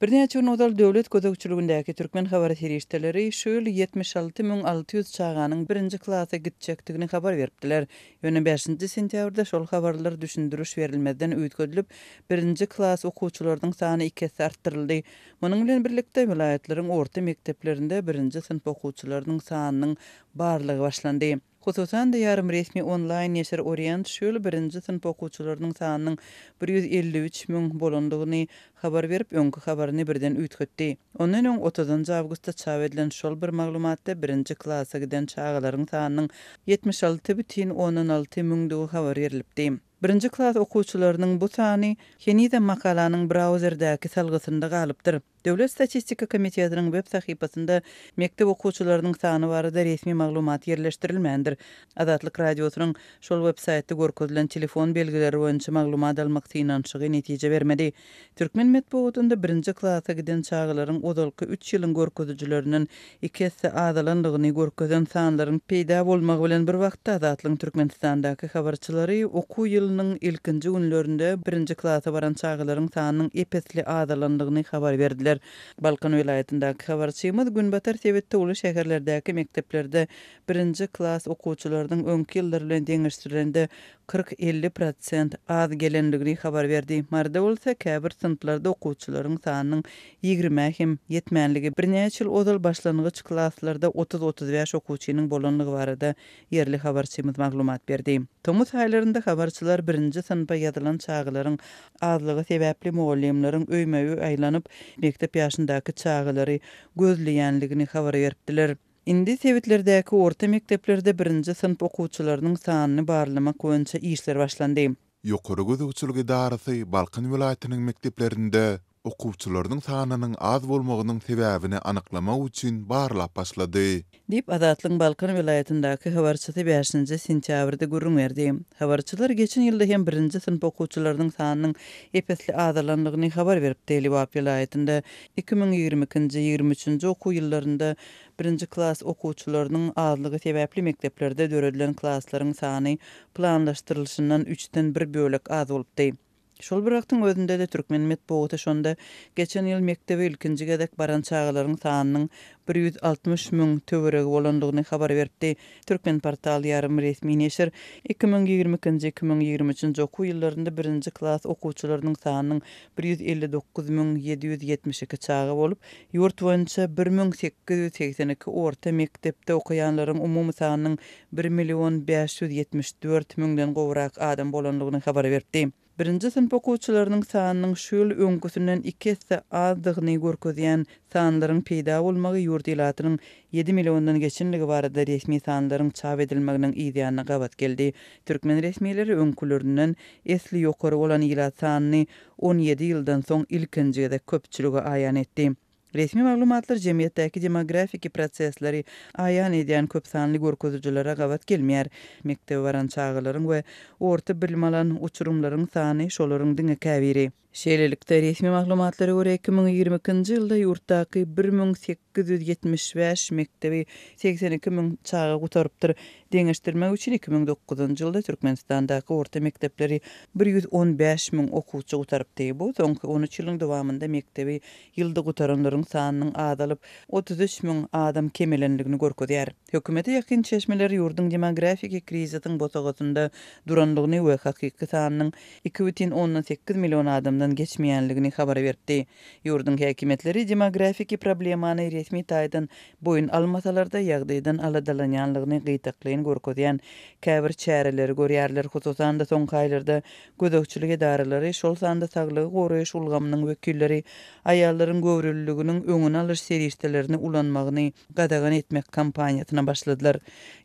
Birnäçe nodal döwlet gözegçiligindäki türkmen habar terişdeleri şöyle 76600 çağanyň 1-nji klasa gitjekdigini habar beripdiler. Ýöne 5-nji sentýabrda şol habarlar düşündürüş berilmeden öýtgedilip, 1-nji klas okuwçylarynyň sany 2 hesse artdyryldy. Munyň bilen birlikde vilayatleriň orta mekdeplerinde 1-nji sınıf okuwçylarynyň sanynyň barlygy başlandy. Hususan da yarım resmi online neşir Orient şöyle 1-nji sınıf okuwçylarynyň sanynyň 153.000 bolandygyny habar berip, öňkü habaryny birden üýtgetdi. Ondan öň 30 awgustda çap edilen şol bir maglumatda 1-nji klasa giden çağalaryň sanynyň 76,16 müňdügi habar berilipdi. 1-nji klas okuwçylarynyň bu sany Henida makalanyň browserdäki salgysynda galypdyr. Döwlet Statistika Komitetining web sahypasynda mektep okuwçylarynyň sany barada resmi maglumat ýerleşdirilmändir. Azatlyk radiosynyň şol web saýtda görkezilen telefon belgileri boýunça maglumat almak synanşygy netije bermedi. Türkmen medeniýetinde 1-nji klasa giden çağalaryň odalky 3 ýylyň görkezijilerinden 2 hesse azalandygyny görkezen sanlaryň peýda bolmagy bilen bir wagtda Azatlyň Türkmenistandaky habarçylary okuw ýylynyň ilkinji günlerinde 1-nji klasa baran çağalaryň sanynyň epesli azalandygyny habar berdiler. Balkan vilayetindäki habarçymyz Günbatar Sewetde uly şäherlerdäki mekteplerde 1-nji klas okuwçylarynyň öňki ýyllar bilen deňeşdirilende 40-50% az gelendigini habar berdi. Marda bolsa käbir sınıflarda okuwçylaryň sanynyň 20 hem ýetmänligi birnäçe ýyl odal başlangyç klaslarda 30-35 okuwçynyň bolanlygy barada ýerli habarçymyz maglumat berdi. Tomuz aýlarynda habarçylar 1-nji sınıfa ýazylan çağalaryň azlygy sebäpli muallimleriň öýmegi aýlanyp mektep ýaşyndaky çağalary gözleýänligini habar beripdiler. Indi sewitlerdäki orta mekteplerde 1-nji sınıf okuwçylarynyň sanyny barlamak boýunça işler başlandy. Ýokary gözegçilik idarasy Balkan vilayatynyň mekteplerinde okuwçylarynyň sanynyň az bolmagynyň sebäbini anyklamak üçin barlap başlady. Dip Azatlyň Balkan vilayatyndaky habarçysy 5-nji sentýabrda gurrun berdi. Habarçylar geçen ýylda hem 1-nji sınıf okuwçylarynyň sanynyň epesli azalandygyny habar berip, Telibap vilayatynda 2022-23-nji okuw ýyllarynda 1-nji klas okuwçylarynyň azlygy sebäpli mekteplerde döredilen klaslaryň sany planlaşdyrylşyndan 3-den 1 bölek az bolupdy. Şol bir wagtyň özünde de Türkmen medeniýeti şonda geçen ýyl mektebe ilkinji gedek baran çağalaryň sanynyň 160.000 töweregi bolandygyny habar beripdi. Türkmen portaly yarım resmi neşir 2022-2023 okuw ýyllarynda 1-nji klas okuwçylarynyň sanynyň 159.772 çağı bolup, ýurt boýunça 1882 orta mektepde okuyanlaryň umumy sanynyň 1.574.000-den gowrak adam bolandygyny habar beripdi. 1-nji sınıf okuwçylarynyň sanynyň şol öňküsinden 2 hesse azdygyny görkezýän sanlaryň peýda bolmagy ýurt ýylatynyň 7 milliondan geçenligi barada resmi sanlaryň çap edilmeginiň ýa-da gabat geldi. Türkmen resmiýetleri öňkülerinden esli ýokary bolan ýylat sanyny 17 ýyldan soň ilkinjide köpçüligi aýan etdi. Resmi maglumatlar jemgyýetdäki demografiki prosesleri aýan edýän köp sanly görkezijilere gabat gelmeýär. Mektebe baran çağalaryň we orta bilim alan uçurumlaryň sany şolaryň diňe käbiri. Şeýlelikde resmi maglumatlary görä 2022-nji ýylda ýurtdaky 1875 mektebi 82.000 çağa gutarypdyr. Deňeşdirmek üçin 2009-njy ýylda Türkmenistandaky orta mektepleri 115.000 okuwçy gutarypdy. Bu soňky 13 ýylyň dowamında mektebi ýylda gutaranlaryň sanynyň azalyp 33.000 adam kemelendigini görkezýär. Hökümete ýakyn çeşmeler ýurdun demografik kriziň botagatynda duranlygyny we hakyky sanynyň 2,8 million adamdan geçmeýänligini habar berdi. Ýurdun häkimetleri demografik problemany resmi taýdan boyun almasalarda ýagdaýdan aladalanýanlygyny gytaklaýan görkezýän käbir çäreleri görýärler. Hususan da soňky aýlarda gözegçilik idaralary şol sanda saglygy goraýyş ulgamynyň wekilleri aýallaryň göwrülliginiň öňüne alyş serişdelerini ulanmagyny gadagan etmek kampaniýasyna başladylar.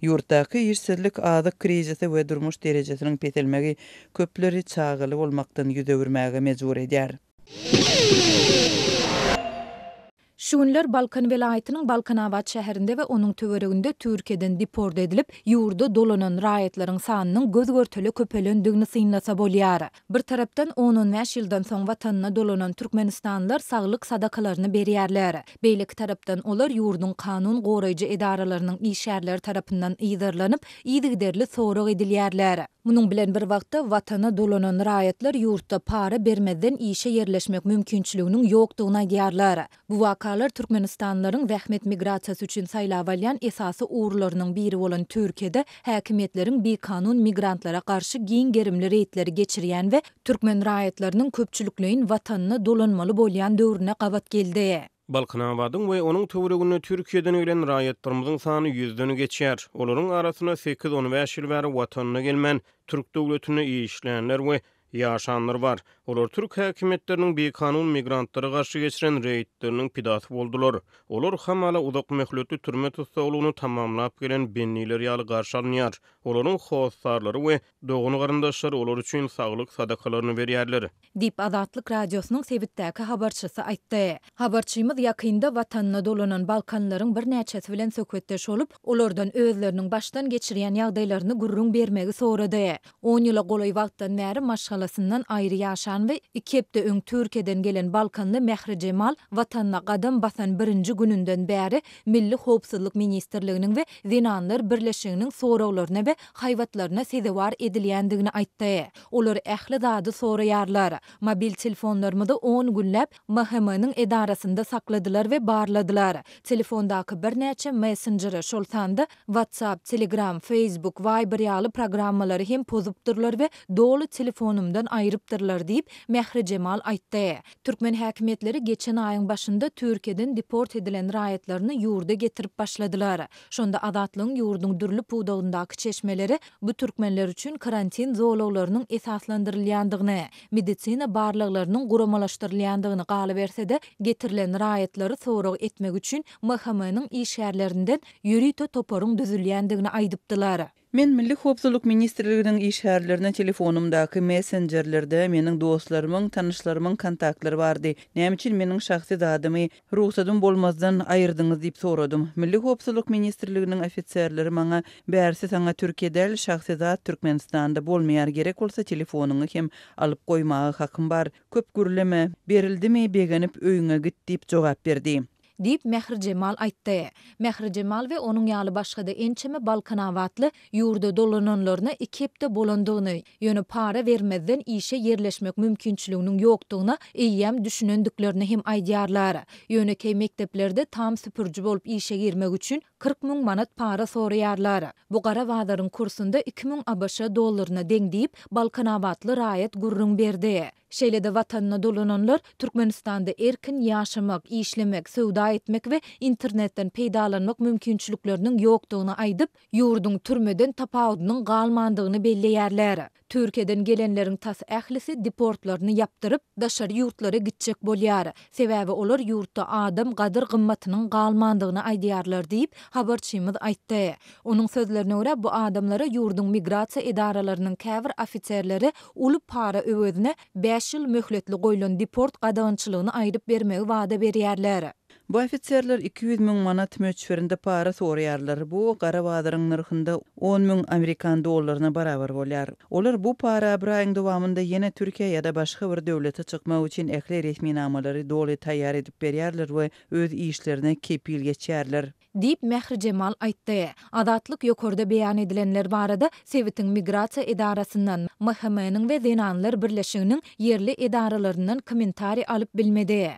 Ýurtdaky işsizlik azyk krizisi we durmuş derejesiniň petelmegi köpleri çağaly bolmakdan ýüze mecbur edýär. Şu günler Balkan vilayatynyň Balkanabad şäherinde we onuň töwereginde Türkiýeden deport edilip ýurda dolanan raýatlaryň sanynyň göz görteli köpelendigini synlasa bolýar. Bir tarapdan 10-15 ýyldan soň watanyna dolanan Türkmenistanlylar saglyk sadakalaryny berýärler. Beýleki tarapdan olar ýurdun kanun goraýjy edaralarynyň işgärleri tarapyndan ýygyrlanyp, ýygyderli sorag edilýärler. Munun bilen bir wagtda watana dolanan raýatlar ýurtda para bermeden işe yerleşmek mümkinçiliginiň ýokdugyna aýdýarlar. Bu wakalar Türkmenistanlaryň wähmet migrasiýasy üçin saýlap alýan esasy uğurlarynyň biri bolan Türkiýede häkimetleriň bekanun migrantlara karşı giň gerimli reýtleri geçirýän we türkmen raýatlarynyň köpçülikliğin watanyna dolanmaly bolýan döwrüne gabat geldi. Balkanabadyň we onuň töwereginde Türkiýeden ölen raýatlarymyzyň sany 100-deni geçýär. Olaryň arasyna 8-15 ýyl bäri watanyna gelmän türk döwletine işleýänler we ýaşanlar bar. Olar türk häkimetleriniň bekanun migrantlara garşy geçiren reýtleriniň pidasy boldular. Olar hamala uzak möhletli türme tutsagylygyny tamamlap gelen benniler ýaly garşy alynýar. Olaryň howsarlary we dogany garyndaşlary olar üçin saglyk sadakalaryny berýärler. Dip Adatlyk radiosynyň Sebitdäki habarçysy aýtdy. Habarçymyz ýakynda watanyna dolanan Balkanlaryň bir näçesi bilen söhbetdeş bolup, olardan özleriniň başdan geçirýän ýagdaýlaryny gurrun bermegi sorady. 10 ýyla golay wagtdan bäri maşgalasyndan aýry ýaşan we 2 hepde öň Türkiýeden gelen Balkanly Mehri Cemal watanyna gadam basan birinji gününden bäri Milli Howpsuzlyk Ministrliginiň we Zinanlar Birleşiginiň sorawlaryna we haýwatlaryna sezewar edilýändigini aýtdy. Olar ähli zady soraýarlar. Mobil telefonlarymyzy 10 günläp mahkemanyň edarasynda sakladylar we barladylar. Telefondaky bir näçe messenger şolsanda WhatsApp, Telegram, Facebook, Viber ýaly programmalary hem pozupdyrlar we dolu telefonumdan aýrypdyrlar diýip Mehri Cemal aýtdy. Türkmen häkimetleri geçen aýyň başynda Türkiýeden deport edilen raýatlaryny ýurda getirip başladylar. Şonda adatlyň ýurduň dürli puwdagyndaky çeşmeleri bu türkmenler üçin karantin zowlawlarynyň esaslandyrylýandygyny, medisina barlyklarynyň guramalaşdyrylýandygyny galy berse-de getirilen raýatlary sorag etmek üçin mahkemanyň işgärlerinden ýürüýte toparyň düzülýändigini aýdypdylar. Men Milli Howpsuzlyk Ministrliginiň işgärlerine telefonumdaky messengerlerde meniň dostlarymyň, tanyşlarymyň kontaktlary bardy. Näme üçin meniň şahsy zadymy ruhsatym bolmazdan aýyrdyňyz diýip soradym. Milli Howpsuzlyk Ministrliginiň ofitserleri maňa "Bärsi saňa Türkiýede şahsy zat Türkmenistanda bolmaýar, gerek bolsa telefonuňy hem alyp goýmagy hakym bar. Köp gürleme, berildimi begenip öýüňe git" diýip jogap berdi. Dip Mehri Cemal aýtdy. Mehri Cemal we onuň ýaly başga-da ençeme Balkanawatly ýurda dolananlaryna 2 hepde bolandygyny, ýöne para vermezden işe yerleşmek mümkinçiliginiň ýokdugyna eýýäm düşünendiklerini hem aýdýarlar. Ýöneki mekteplerde tam süpürji bolup işe girmek üçin 40 000 manat para soraýarlar. Bu gara wagdaryň kursunda 2000 ABŞ dollaryna deň diýip Balkanawatly raýat gurrun berdi. Şeýlede watanyna dolananlar Türkmenistanda erkin ýaşamak, işlemek, söwda etmek we internetden peýdalanmak mümkinçilikleriniň ýokdugyny aýdyp, ýurduň türmeden tapawydynyň galmandygyny belleýärler. Türkiýeden gelenleriň tas ählisi deportlaryny ýapdyryp, daşar ýurtlara gitjek bolýar. Sebäbi olar ýurtda adam gadyr gymmatynyň galmandygyny aýdýarlar diýip habarçymyz aýtdy. Onuň sözlerine görä bu adamlara ýurduň migrasiýa edaralarynyň käbir ofitserleri uly para öwedine 5 ýyl möhletli goýulan deport gadagynçylygyny aýryp bermegi wada berýärler. Bu ofitserler 200 000 manat möçberinde para soraýarlar. Bu gara wadaryň narhynda 10 000 Amerikan dollaryna barabar bolýar. Olar bu para bir aýyň dowamında ýene Türkiýe ýa-da başga bir döwlete çykmak üçin ähli resminamary doly taýýar edip berýärler we öz işlerine kepil geçýärler. Dip Mehri Cemal aýtdy. Adatlyk ýokarda beýan edilenler barada Sebitiň migrasiýa edarasyndan, mahkemanyň we Zinanlar Birleşiginiň yerli edaralaryndan kommentari alyp bilmedi.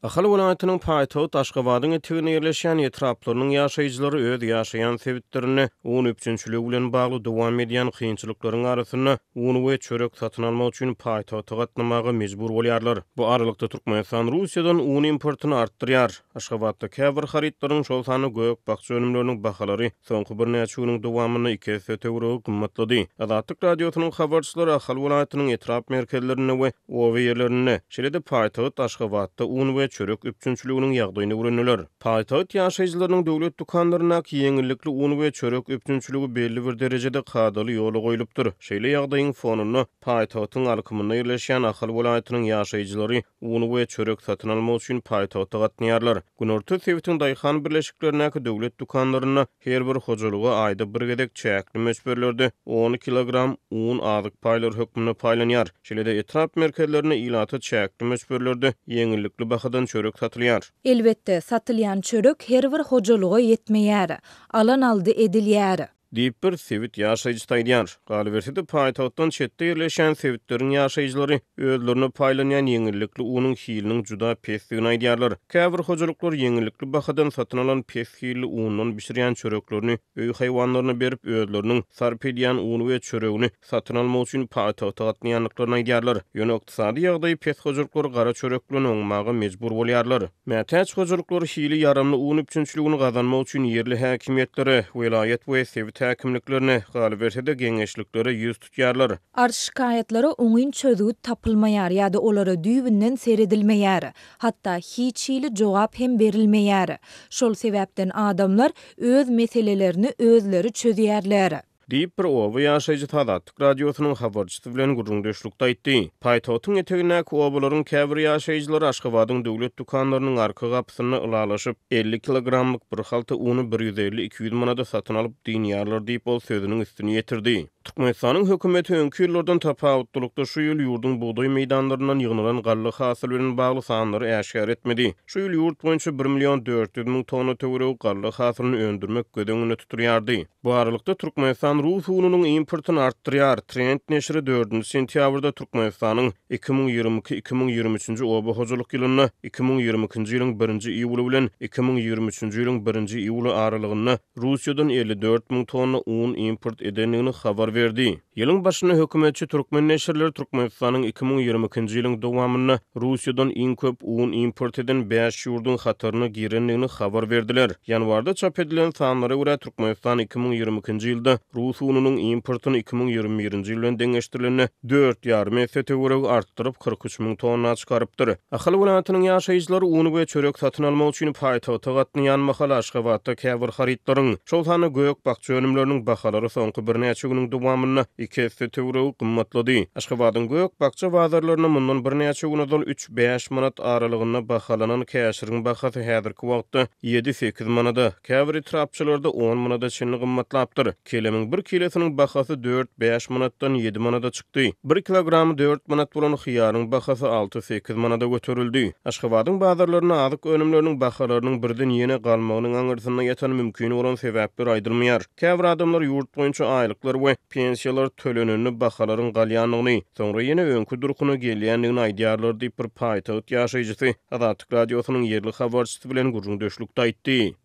Ahal welaýatynyň paýtagy Taşgabatyň etegine ýerleşýän ýetraplarynyň ýaşaýjylary öz ýaşaýan sebitlerini uň üpçünçüligi bilen bagly dowam edýän kynçylyklaryň arasyna uň we çörek satyn almak üçin paýtagy gatnamagy mejbur bolýarlar. Bu aralykda Türkmenistan Russiýadan uň importyny artdyrýar. Aşgabatda käbir haritlaryň şol sany gök bakça önümleriniň bahalary soňky bir näçe güniň dowamyny 2 hepde töwereg gymmatlady. Adatlyk radiosynyň habarçylary ahal welaýatynyň etrap merkezlerine we owa ýerlerine şeýle-de paýtagy Taşgabatda uň we çörek üpçünçüliginiň ýagdaýyny görünýär. Paýtagy ýaşaýjylarynyň döwlet dukanlaryna ýeňillikli uň we çörek üpçünçüligi belli bir derejede kadaly ýola goýulypdyr. Şeýle ýagdaýyň fonuny paýtagyň alkymyna ýerleşýän ahal welaýatynyň ýaşaýjylary uň we çörek satyn almak üçin paýtagda gatnaýarlar. Günorta Sebitiň daýhan birleşiklerindäki döwlet dukanlaryna her bir hojalygy aýda bir gedek çäkli möçberlerde 10 kilogram un azyk paýlar hökmüne paýlanýar. Şeýle-de etrap merkezlerine ilaty çäkli möçberlerde ýeňillikli bahadan çörek satylýar. Elbetde satylýan çörek her bir hojalyga ýetmeýär. Alan aldy edilýär. diýip bir sewit ýaşaýjy taýdýar. Galibertide paýtagtdan çetde ýerleşen sewitleriň ýaşaýjylary özlerini paýlanýan ýeňillikli unyň hiliniň juda pesdigini aýdýarlar. Käbir hojalyklar ýeňillikli bahadan satyn alan pes hilli undan bişirýän çöreklerini öý haýwanlaryna berip özleriniň sarp edýän uny we çöregini satyn almak üçin paýtagta gatnaýanlyklaryny aýdýarlar. Ýöne ykdysady ýagdaý pes hojalyklar gara çörek bilen oňmagy mejbur bolýarlar. Mätäç hojalyklar hili ýaramly un üçinçiligini gazanmak üçin ýerli häkimetlere, welayet we sewit häkimliklerine galibertide geňeşliklere ýüz tutýarlar. Arz şikayetlere oňyň çözügi tapylmaýar ýa-da olara düýbinden seredilmeýär. Hatda hiç hili jogap hem berilmeýär. Şol sebäpden adamlar öz meselelerini özleri çözýärler. Diýip bir oba ýaşaýjy Tadatlyk radiosynyň habarçysy bilen gurrundaşlykda aýtdy. Paýtagtyň etegindäki obaların käbir ýaşaýjylary Aşgabatyň döwlet dukanlarynyň arka gapysyna ylalaşyp 50 kilogramlyk bir halta uny 150-200 manada satyn alyp diýýärler diýip ol sözüniň üstüne ýetirdi. Türkmenistanyň hökümeti öňkü ýyllardan tapawutlukda şu ýyl ýurdun buğday meýdanlaryndan ýygnalan gallyk hasyl bilen bagly sanlary äşkär etmedi. Şu ýyl ýurt boýunça 1.400.000 tonna töwerek gallyk hasylyny öndürmek gödeňine tuturýardy. Bu aralykda Türkmenistan Rus ununyň importyny artdyrýar. Trend neşri 4-nji sentýabrda Türkmenistanyň 2022-2023-nji oba hojalyk ýylyna 2022-nji ýylyň 1-nji iýuly bilen 2023-nji ýylyň 1-nji iýuly aralygyna Russiýadan 54.000 tonna un import edenligini habar berdi. Ýylyň başyna hökümetçi Türkmen neşirleri Türkmenistanyň 2022-nji ýylyň dowamyna Russiýadan iň köp un import eden 5 ýurdun hatyryna girenligini habar berdiler. Ýanwarda çap edilen sanlara görä Türkmenistan 2022-nji ýylda Rus ununyň importyny 2021-nji ýyl bilen deňeşdirilende 4,5 есе töwerek artdyryp 43.000 tonna çykarypdyr. Ahal welaýatynyň ýaşaýjylary uny we çörek satyn almak üçin paýtagta gatnaýan mahal Aşgabatda käbir haritlaryň şol sany göýek bakça önümleriniň bahalary soňky bir näçe güniň dowamyna 2 есе töwerek gymmatlady. Aşgabatyň göýek bakça bazarlaryna mundan bir näçe günedol 3-5 manat aralygyna bahalanan käşiriň bahasy häzirki wagtda 7-8 manada, käbir trapçylarda 10 manada çynly gymmatlapdyr. Kelemiň 1 kilosiniň bahasy 4-5 manatdan 7 manada çykdy. 1 kilogramy 4 manat bolan hyýaryň bahasy 6-8 manada göterildi. Aşgabatyň bazarlaryna azyk önümleriniň bahalarynyň birden ýene galmagynyň aňyrsyna ýeten mümkin bolan sebäpler aýdylmaýar. Käbir adamlar ýurt boýunça aýlyklar we pensiýalar töleneni bahalaryň galýanlygyny, soňra ýene öňkü durkuny gelýänligini aýdýarlar diýip bir paýtagat ýaşaýjysy Tadatlyk radiosynyň ýerli habarçysy bilen gurrundaşlykda aýtdy.